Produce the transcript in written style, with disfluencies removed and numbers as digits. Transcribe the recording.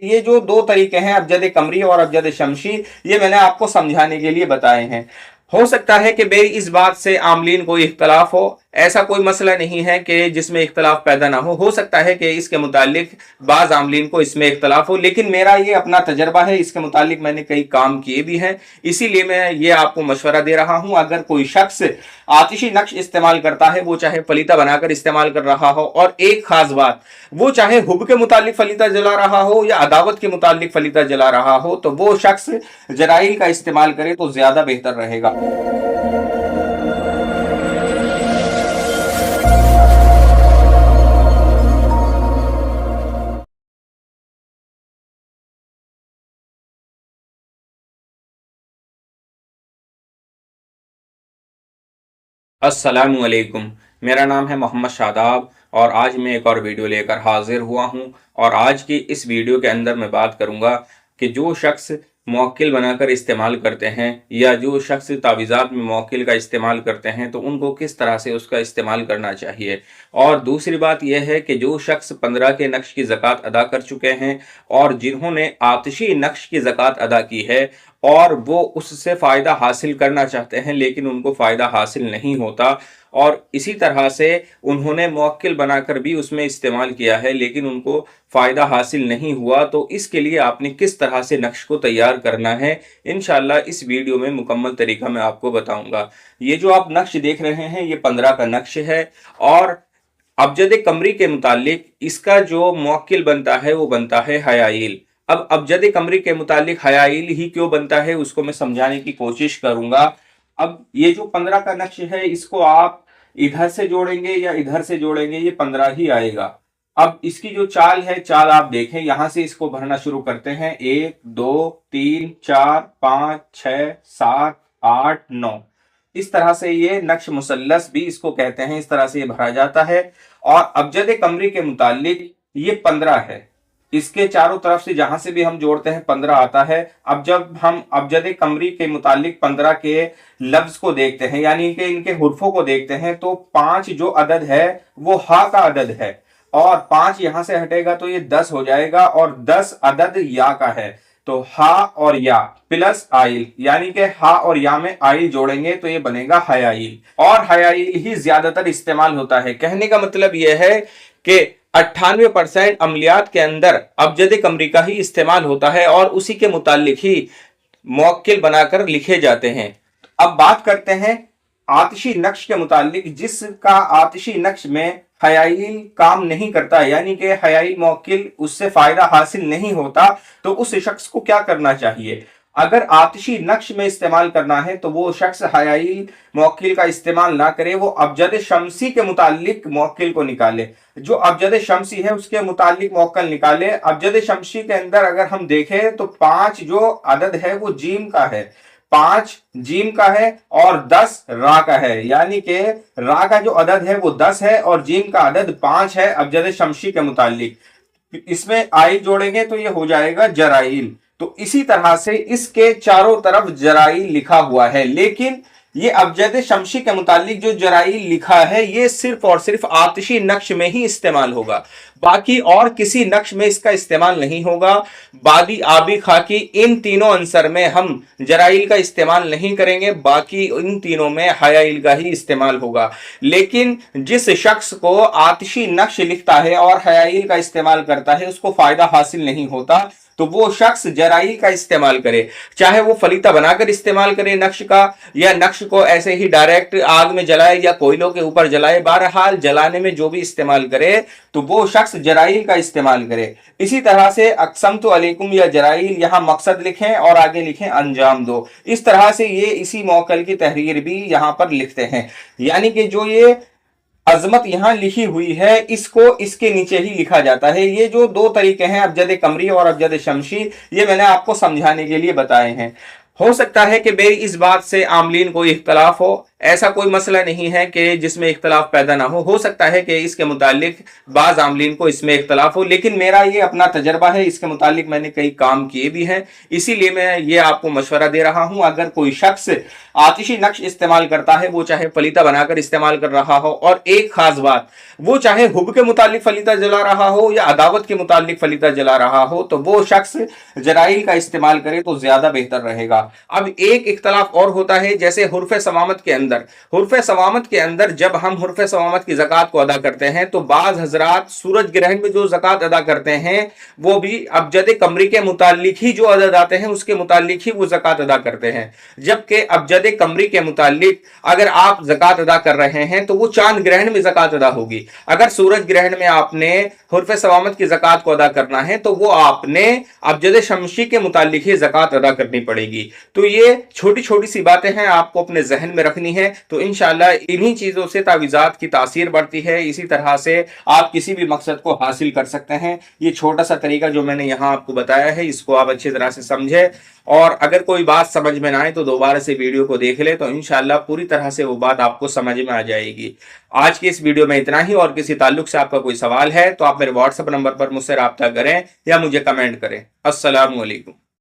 ये जो दो तरीके हैं अबजद कमरी और अबजद शमशी, ये मैंने आपको समझाने के लिए बताए हैं। हो सकता है कि मेरी इस बात से आमलीन कोई इख्तलाफ हो, ऐसा कोई मसला नहीं है कि जिसमें इख्तलाफ पैदा ना हो सकता है कि इसके मुतालिक बाज आमलीन को इसमें इख्तलाफ हो, लेकिन मेरा ये अपना तजर्बा है, इसके मुतालिक मैंने कई काम किए भी हैं, इसीलिए मैं ये आपको मशवरा दे रहा हूं। अगर कोई शख्स आतिशी नक्श इस्तेमाल करता है, वो चाहे फलीता बनाकर इस्तेमाल कर रहा हो, और एक खास बात, वो चाहे हुब के मुतालिक फलीता जला रहा हो या अदावत के मुतालिक फलीता जला रहा हो, तो वो शख्स जराइल का इस्तेमाल करे तो ज्यादा बेहतर रहेगा। अस्सलामुअलैकुम, मेरा नाम है मोहम्मद शादाब और आज मैं एक और वीडियो लेकर हाजिर हुआ हूं। और आज की इस वीडियो के अंदर मैं बात करूंगा कि जो शख्स मौक्किल बनाकर इस्तेमाल करते हैं या जो शख्स तावीज़ात में मौक्किल का इस्तेमाल करते हैं तो उनको किस तरह से उसका इस्तेमाल करना चाहिए। और दूसरी बात यह है कि जो शख्स 15 के नक्श की ज़कात अदा कर चुके हैं और जिन्होंने आतिशी नक्श की ज़कात अदा की है और वो उससे फ़ायदा हासिल करना चाहते हैं लेकिन उनको फ़ायदा हासिल नहीं होता, और इसी तरह से उन्होंने मौक्किल बनाकर भी उसमें इस्तेमाल किया है लेकिन उनको फ़ायदा हासिल नहीं हुआ, तो इसके लिए आपने किस तरह से नक्श को तैयार करना है, इंशाल्लाह इस वीडियो में मुकम्मल तरीका मैं आपको बताऊंगा। ये जो आप नक्श देख रहे हैं ये 15 का नक्श है और अबजद कमरी के मुतालिक इसका जो मौक्किल बनता है वो बनता है हयाईल। अब अबजद कमरी के मुतालिक हयाईल ही क्यों बनता है उसको मैं समझाने की कोशिश करूंगा। अब ये जो 15 का नक्श है इसको आप इधर से जोड़ेंगे या इधर से जोड़ेंगे, ये 15 ही आएगा। अब इसकी जो चाल है, चाल आप देखें, यहां से इसको भरना शुरू करते हैं। 1 2 3 4 5 6 7 8 9, इस तरह से ये नक्श मुसल्लस भी इसको कहते हैं, इस तरह से ये भरा जाता है। और अबजद कमरी के मुतालिक ये 15 है, इसके चारों तरफ से जहां से भी हम जोड़ते हैं 15 आता है। अब जब हम अबजद कमरी के मुतालिक 15 के लफ्ज को देखते हैं यानी कि इनके हुर्फों को देखते हैं तो 5 जो अदद है वो हा का अदद है और 5 यहां से हटेगा तो ये 10 हो जाएगा और 10 अदद या का है। तो हा और या प्लस आइल यानी कि हा और या में आइल जोड़ेंगे तो ये बनेगा हयाईल, और हयाईल ही ज्यादातर इस्तेमाल होता है। कहने का मतलब यह है कि 98% अमलियात के अंदर अबजद कमरी का ही इस्तेमाल होता है और उसी के मुतालिक ही मौक्किल बनाकर लिखे जाते हैं। अब बात करते हैं आतिशी नक्श के मुतालिक, जिसका आतिशी नक्श में हयाईल काम नहीं करता यानी कि हयाईल मौक्किल उससे फायदा हासिल नहीं होता, तो उस शख्स को क्या करना चाहिए। अगर आतिशी नक्श में इस्तेमाल करना है तो वो शख्स हयाईल मौक्किल का इस्तेमाल ना करे, वो अबजद शमसी के मुतालिक मौक्किल को निकाले। जो अबजद शमसी है उसके मुतालिक मौक्किल निकाले। अबजद शमसी के अंदर अगर हम देखें तो 5 जो अदद है वो जीम का है, 5 जीम का है और 10 रा का है, यानी कि रा का जो अदद है वो 10 है और जीम का अदद 5 है अबजद शमसी के मुतालिक। इसमें आई जोड़ेंगे तो ये हो जाएगा जराइल। तो इसी तरह से इसके चारों तरफ जराइल लिखा हुआ है, लेकिन ये अबजद शमशी के मुतालिक जो जराइल लिखा है ये सिर्फ और सिर्फ आतिशी नक्श में ही इस्तेमाल होगा, बाकी और किसी नक्श में इसका इस्तेमाल नहीं होगा। बादी, आबी, खाकी, इन तीनों अंसर में हम जराइल का इस्तेमाल नहीं करेंगे, बाकी इन तीनों में हयाईल का ही इस्तेमाल होगा। लेकिन जिस शख्स को आतिशी नक्श लिखता है और हयाईल का इस्तेमाल करता है उसको फायदा हासिल नहीं होता, तो वो शख्स जराइल का इस्तेमाल करे, चाहे वो फलीता बनाकर इस्तेमाल करे नक्श का या नक्श को ऐसे ही डायरेक्ट आग में जलाए या कोयलों के ऊपर जलाए, बहरहाल जलाने में जो भी इस्तेमाल करे तो वो शख्स जराइल का इस्तेमाल करे। इसी तरह से अक़समतु अलैकुम या जराइल, यहाँ मकसद लिखें और आगे लिखें अंजाम दो। इस तरह से ये इसी मौक़िल की तहरीर भी यहाँ पर लिखते हैं, यानी कि जो ये अजमत यहां लिखी हुई है इसको इसके नीचे ही लिखा जाता है। ये जो दो तरीके हैं अबजद कमरी और अबजद शमशी, ये मैंने आपको समझाने के लिए बताए हैं। हो सकता है कि मेरी इस बात से आमलीन कोई इख्तलाफ हो, ऐसा कोई मसला नहीं है कि जिसमें इख्तलाफ पैदा ना हो सकता है कि इसके मुतालिक बाज आमलीन को इसमें इख्तलाफ हो, लेकिन मेरा ये अपना तजर्बा है, इसके मुतालिक मैंने कई काम किए भी हैं, इसीलिए मैं ये आपको मशवरा दे रहा हूं। अगर कोई शख्स आतिशी नक्श इस्तेमाल करता है, वो चाहे फलीता बनाकर इस्तेमाल कर रहा हो, और एक खास बात, वो चाहे हुब के मुतालिक फलीता जला रहा हो या अदावत के मुतालिक फलीता जला रहा हो, तो वो शख्स जराइल का इस्तेमाल करे तो ज्यादा बेहतर रहेगा। अब एक इख्तलाफ और होता है, जैसे हुर्फ सवामत के अंदर जब हम हुर्फ सवामत की ज़कात को अदा करते हैं तो बाज हजरात सूरज ग्रहण में जो ज़कात अदा करते हैं वो भी अबजद कमरी के मुतालिक ही जो अदद आते हैं उसके मुतालिक ही वो ज़कात अदा करते हैं, जबकि अबजद कमरी के मुतालिक अगर आप ज़कात अदा कर रहे हैं तो वो चांद ग्रहण में ज़कात अदा होगी। अगर सूरज ग्रहण में आपने हुर्फ सवामत की ज़कात को अदा करना है तो वो आपने अबजद शमशी के मुतालिक ही ज़कात अदा करनी पड़ेगी। तो ये छोटी छोटी सी बातें हैं, आपको अपने जहन में रखनी है, तो इंशाअल्लाह इन्हीं चीजों से तावीज़ात की तासीर बढ़ती है। इसी तरह से आप किसी भी मकसद को हासिल कर सकते हैं। ये छोटा सा तरीका जो मैंने यहाँ आपको बताया है, इसको आप अच्छी तरह से समझे, और अगर कोई बात समझ में ना आए तो दोबारा से वीडियो को देख ले, तो इंशाअल्लाह पूरी तरह से वो बात आपको समझ में आ जाएगी। आज की इस वीडियो में इतना ही, और किसी ताल्लुक से आपका कोई सवाल है तो आप मेरे व्हाट्सएप नंबर पर मुझसे राब्ता करें या मुझे कमेंट करें। अस्सलामु अलैकुम।